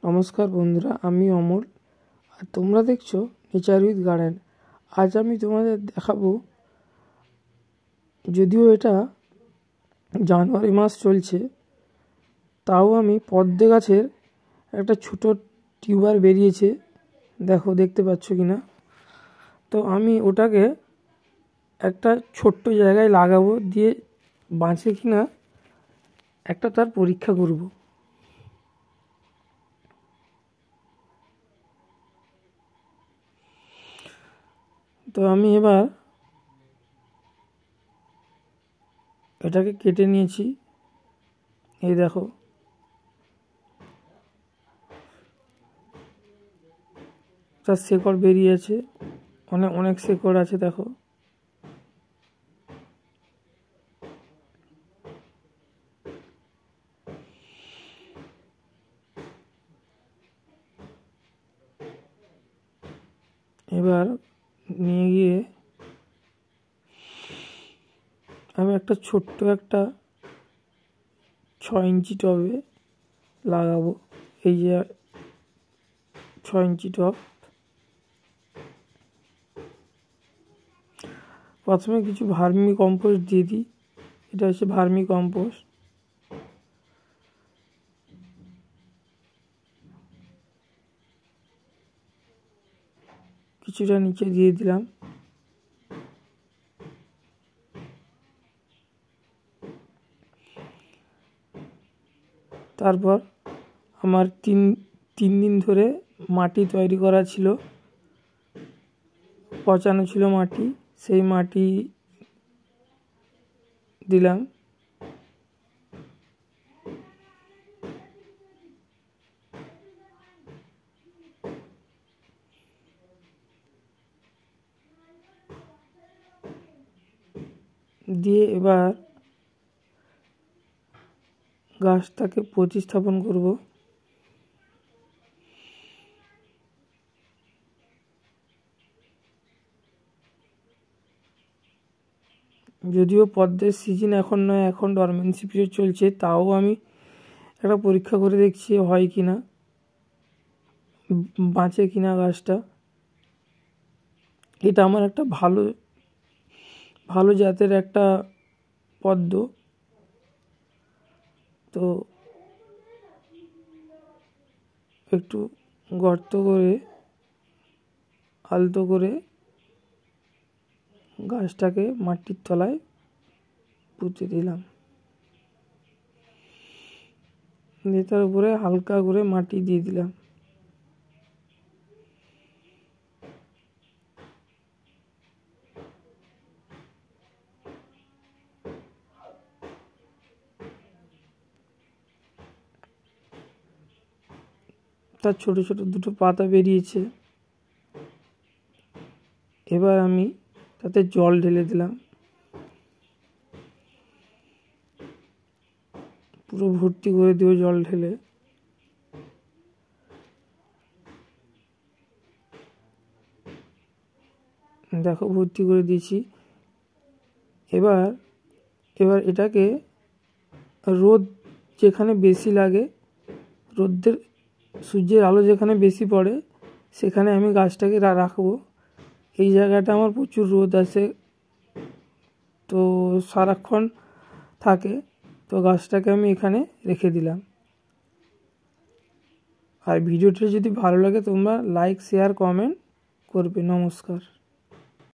নমস্কার বন্ধুরা, আমি অমল আর তোমরা দেখছো নেচার উইথ গার্ডেন। আজ আমি তোমাদের দেখাবো, যদিও এটা জানুয়ারি মাস চলছে, তাও আমি পদ্মে গাছের একটা ছোট টিউবার বেরিয়েছে, দেখতে পাচ্ছ কি না। তো আমি ওটাকে একটা ছোট্ট জায়গায় লাগাবো, দিয়ে বাঁচে কি না একটা তার পরীক্ষা করব। তো আমি এবার এটাকে কেটে নিয়েছি, এই দেখো। তার শেকড় বেরিয়েছে, অনেক শেকড় আছে, দেখো। এবার নিয়ে গিয়ে আমি একটা ছোট্ট 6 ইঞ্চি টবে লাগাবো। এই যে 6 ইঞ্চি টব, প্রথমে কিছু ভার্মি কম্পোস্ট দিয়ে দিই। এটা হচ্ছে ভার্মি কম্পোস্ট। কিছুটা নিচে দিয়ে দিলাম। তারপর আমার তিন দিন ধরে মাটি তৈরি করা ছিল, পচানো ছিল মাটি, সেই মাটি দিলাম। দিয়ে এবার গাছটাকে প্রতিস্থাপন করব। যদিও পদ্মের সিজন এখন নয়, এখন ডরমেন্সি পিরিয়ড চলছে, তাও আমি একটা পরীক্ষা করে দেখছি হয় কি না, বাঁচে কিনা গাছটা। এটা আমার একটা ভালো জাতের একটা পদ্ম। তো একটু গর্ত করে আলতো করে গাছটাকে মাটির তলায় পুঁতে দিলাম, দিয়ে তার উপরে হালকা করে মাটি দিয়ে দিলাম। তার ছোট ছোট দুটো পাতা বেরিয়েছে। এবার আমি তাতে জল ঢেলে দিলাম, পুরো ভর্তি করে দেবো জল ঢেলে। দেখো, ভর্তি করে দিয়েছি। এবার এটাকে রোদ যেখানে বেশি লাগে, সূর্যের আলো যেখানে বেশি পড়ে, সেখানে আমি গাছটাকে রাখবো। এই জায়গাটা আমার প্রচুর রোদ আসে, তো সারাক্ষণ থাকে, তো গাছটাকে আমি এখানে রেখে দিলাম। আর ভিডিওটা যদি ভালো লাগে তোমরা লাইক, শেয়ার, কমেন্ট করবে। নমস্কার।